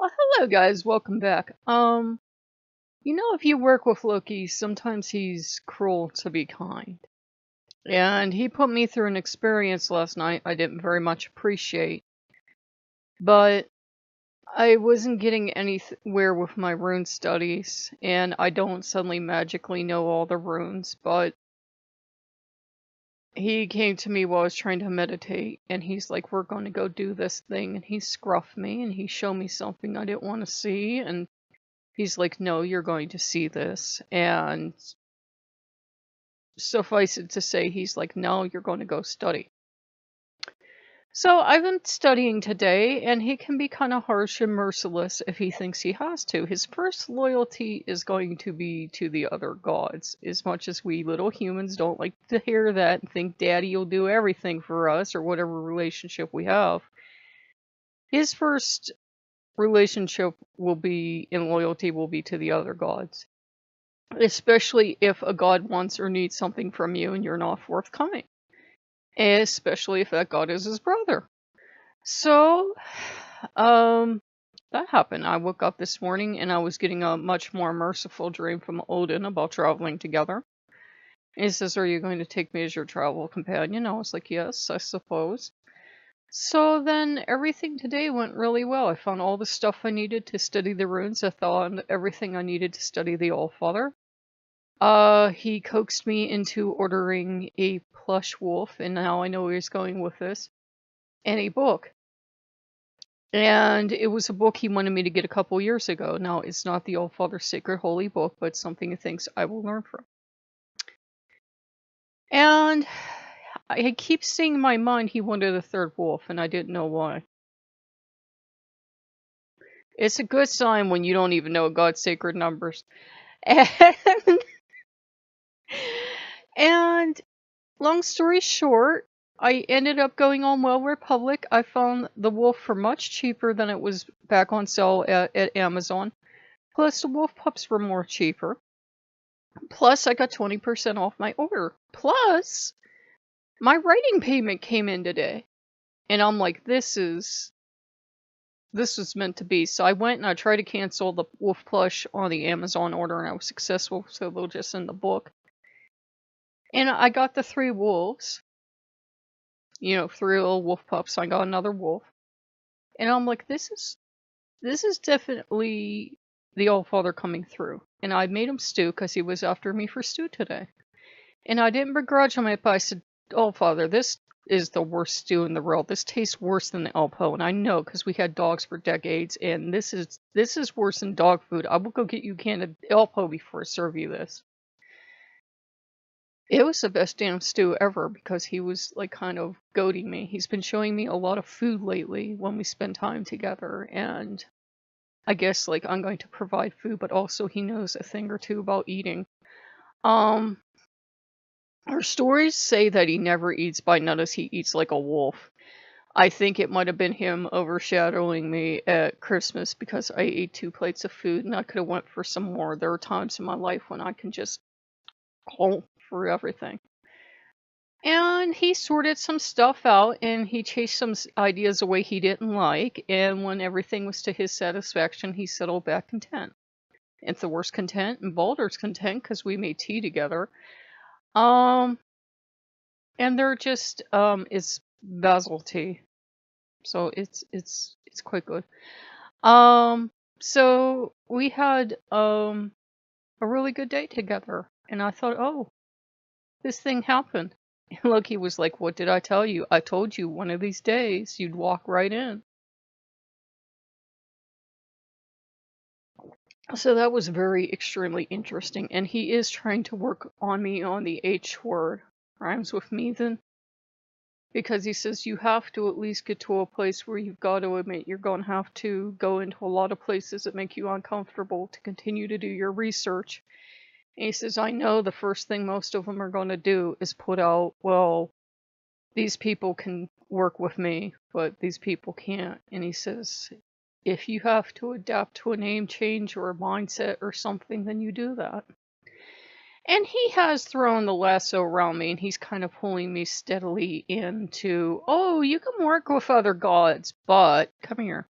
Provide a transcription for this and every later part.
Well, hello guys, welcome back. If you work with Loki, sometimes he's cruel to be kind. And he put me through an experience last night I didn't very much appreciate. But I wasn't getting anywhere with my rune studies, and I don't suddenly magically know all the runes, but he came to me while I was trying to meditate, and he's like, we're going to go do this thing, and he scruffed me, and he showed me something I didn't want to see, and he's like, no, you're going to see this. And suffice it to say, he's like, no, you're going to go study. So I've been studying today, and he can be kind of harsh and merciless if he thinks he has to. His first loyalty is going to be to the other gods, as much as we little humans don't like to hear that and think daddy will do everything for us or whatever relationship we have. His first relationship will be, in loyalty, will be to the other gods. Especially if a god wants or needs something from you and you're not forthcoming. Especially if that god is his brother. So, that happened. I woke up this morning and I was getting a much more merciful dream from Odin about traveling together. And he says, are you going to take me as your travel companion? I was like, yes, I suppose. So then everything today went really well. I found all the stuff I needed to study the runes. I found everything I needed to study the Allfather. He coaxed me into ordering a plush wolf, and now I know where he's going with this, and a book. And it was a book he wanted me to get a couple years ago. Now, it's not the Allfather's Sacred Holy Book, but something he thinks I will learn from. And I keep seeing in my mind he wanted a third wolf, and I didn't know why. It's a good sign when you don't even know God's sacred numbers. And long story short, I ended up going on Well Republic. I found the wolf for much cheaper than it was back on sale at Amazon. Plus, the wolf pups were more cheaper. Plus, I got 20% off my order. Plus, my writing payment came in today. And I'm like, this was meant to be. So I went and I tried to cancel the wolf plush on the Amazon order, and I was successful, so they'll just send the book. And I got the 3 wolves. 3 little wolf pups. I got another wolf. And I'm like, this is definitely the Allfather coming through. And I made him stew because he was after me for stew today. And I didn't begrudge him it, but I said, Allfather, this is the worst stew in the world. This tastes worse than the Alpo. And I know because we had dogs for decades, and this is worse than dog food. I will go get you a can of Alpo before I serve you this. It was the best damn stew ever because he was like kind of goading me. He's been showing me a lot of food lately when we spend time together, and I guess like I'm going to provide food, but also he knows a thing or two about eating. Our stories say that he never eats by nutters, he eats like a wolf. I think it might have been him overshadowing me at Christmas because I ate 2 plates of food and I could have went for some more. There are times in my life when I can just call for everything. And he sorted some stuff out, and he chased some ideas away he didn't like, and when everything was to his satisfaction, he settled back content. And Thor's content, and Baldur's content, because we made tea together. And they're just, it's basil tea. So it's quite good. So we had, a really good day together, and I thought, oh, this thing happened. And Loki was like, what did I tell you? I told you one of these days you'd walk right in. So that was very extremely interesting. And he is trying to work on me on the H word. Rhymes with Meathen. Because he says you have to at least get to a place where you've got to admit you're going to have to go into a lot of places that make you uncomfortable to continue to do your research. And he says, I know the first thing most of them are going to do is put out, well, these people can work with me, but these people can't. And he says, if you have to adapt to a name change or a mindset or something, then you do that. And he has thrown the lasso around me, and he's kind of pulling me steadily into, oh, you can work with other gods, but come here.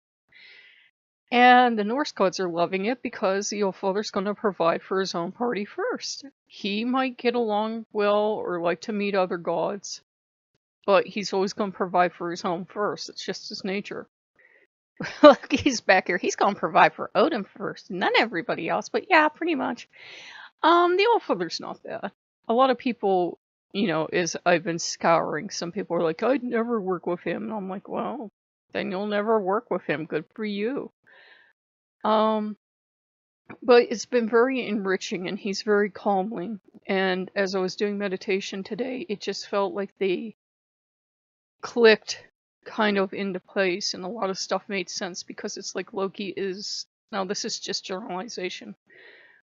And the Norse gods are loving it because the Allfather's going to provide for his own party first. He might get along well or like to meet other gods, but he's always going to provide for his home first. It's just his nature. Look, he's back here. He's going to provide for Odin first, and then everybody else. But yeah, pretty much. The Allfather's not bad. A lot of people, as I've been scouring, some people are like, I'd never work with him. And I'm like, well, then you'll never work with him. Good for you. But it's been very enriching, and he's very calming. And as I was doing meditation today, it just felt like they clicked kind of into place, and a lot of stuff made sense because it's like Loki is, now this is just generalization.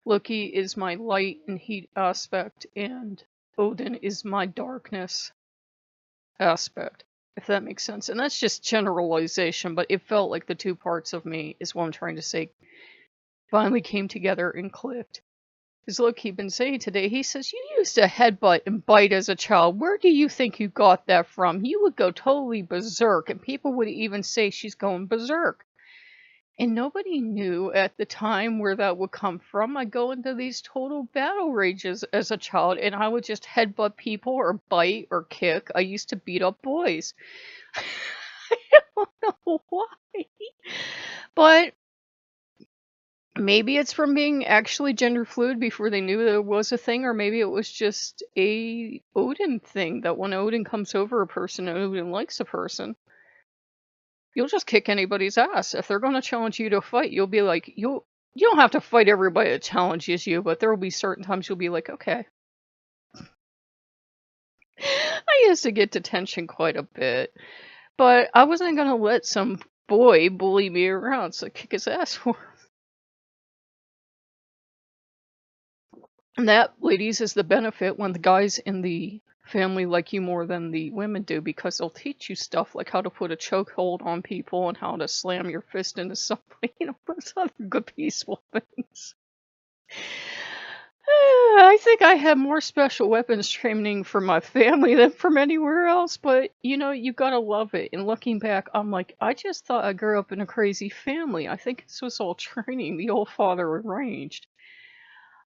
Loki is my light and heat aspect, and Odin is my darkness aspect, if that makes sense. And that's just generalization, but it felt like the two parts of me, is what I'm trying to say, finally came together and clicked. Because Loki been saying today, he says, you used to headbutt and bite as a child. Where do you think you got that from? You would go totally berserk, and people would even say she's going berserk. And nobody knew at the time where that would come from. I go into these total battle rages as a child, and I would just headbutt people or bite or kick. I used to beat up boys. I don't know why. But maybe it's from being actually gender fluid before they knew that it was a thing, or maybe it was just a Odin thing, that when Odin comes over a person and Odin likes a person, you'll just kick anybody's ass. If they're going to challenge you to a fight, you'll be like, you don't have to fight everybody that challenges you, but there will be certain times you'll be like, okay. I used to get detention quite a bit, but I wasn't going to let some boy bully me around, so kick his ass for him. And that, ladies, is the benefit when the guys in the family like you more than the women do, because they'll teach you stuff like how to put a chokehold on people and how to slam your fist into somebody, those other good peaceful things. I think I had more special weapons training for my family than from anywhere else, but you gotta love it. And looking back, I'm like, I just thought I grew up in a crazy family. I think this was all training the old father arranged.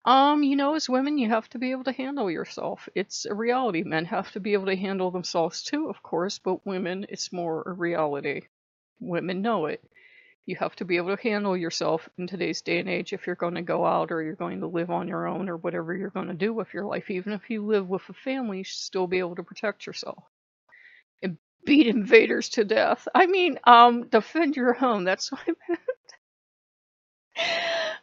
As women, you have to be able to handle yourself. It's a reality. Men have to be able to handle themselves too, of course, but women, it's more a reality. Women know it. You have to be able to handle yourself in today's day and age if you're going to go out or you're going to live on your own or whatever you're going to do with your life. Even if you live with a family, you should still be able to protect yourself and beat invaders to death. I mean, defend your home. That's what I meant.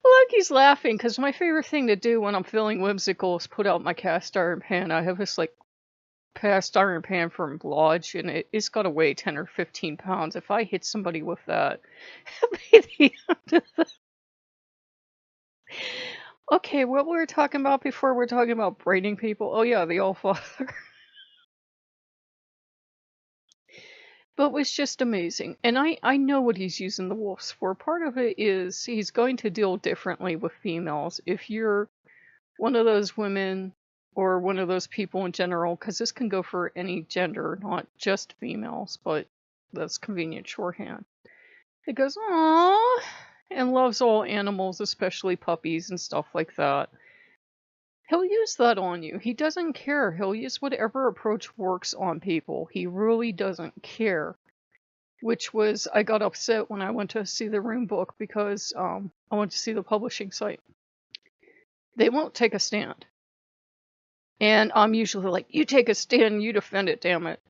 Look, he's laughing because my favorite thing to do when I'm feeling whimsical is put out my cast iron pan. I have this cast iron pan from Lodge, and it's got to weigh 10 or 15 pounds. If I hit somebody with that, it'd be the end of the... Okay, what we were talking about before, we're talking about braiding people. Oh yeah, the Allfather. But it was just amazing. And I know what he's using the wolves for. Part of it is he's going to deal differently with females. If you're one of those women or one of those people in general, because this can go for any gender, not just females, but that's convenient shorthand. It goes, aww, and loves all animals, especially puppies and stuff like that. He'll use that on you. He doesn't care. He'll use whatever approach works on people. He really doesn't care. Which was, I got upset when I went to see the Rune book because I went to see the publishing site. They won't take a stand. And I'm usually like, you take a stand, you defend it, damn it.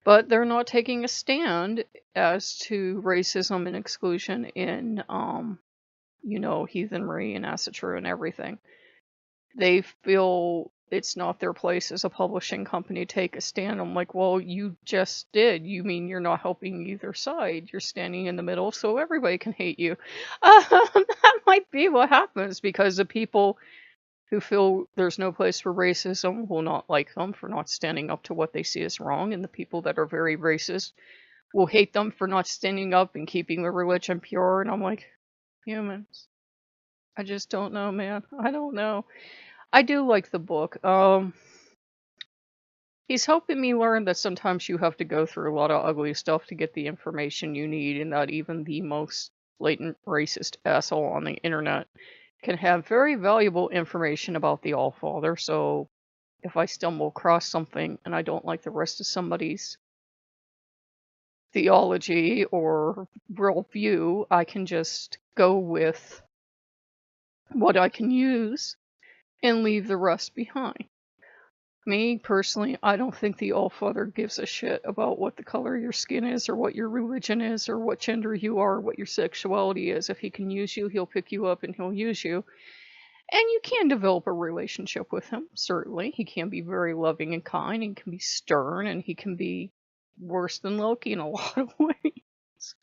But they're not taking a stand as to racism and exclusion in, heathenry and Asatru and everything. They feel it's not their place as a publishing company to take a stand. I'm like, well, you just did. You mean you're not helping either side. You're standing in the middle so everybody can hate you. That might be what happens, because the people who feel there's no place for racism will not like them for not standing up to what they see as wrong, and the people that are very racist will hate them for not standing up and keeping the religion pure. And I'm like, humans. I just don't know, man. I don't know. I do like the book. He's helping me learn that sometimes you have to go through a lot of ugly stuff to get the information you need, and that even the most blatant racist asshole on the internet can have very valuable information about the Allfather. So if I stumble across something and I don't like the rest of somebody's theology or worldview, I can just go with what I can use and leave the rest behind. Me, personally, I don't think the Allfather gives a shit about what the color of your skin is, or what your religion is, or what gender you are, or what your sexuality is. If he can use you, he'll pick you up and he'll use you. And you can develop a relationship with him, certainly. He can be very loving and kind, and can be stern, and he can be worse than Loki in a lot of ways.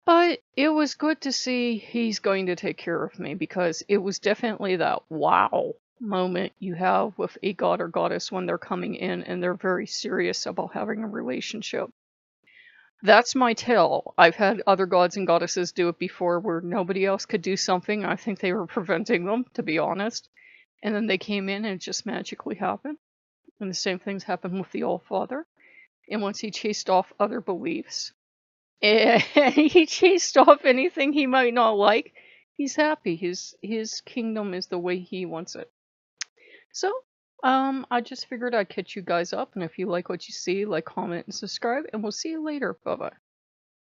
But it was good to see he's going to take care of me, because it was definitely that wow moment you have with a god or goddess when they're coming in and they're very serious about having a relationship. That's my tell. I've had other gods and goddesses do it before where nobody else could do something. I think they were preventing them, to be honest. And then they came in and it just magically happened. And the same things happened with the Allfather. And once he chased off other beliefs, and he chased off anything he might not like, he's happy. His kingdom is the way he wants it. So, I just figured I'd catch you guys up, and if you like what you see, like, comment, and subscribe, and we'll see you later. Bye-bye.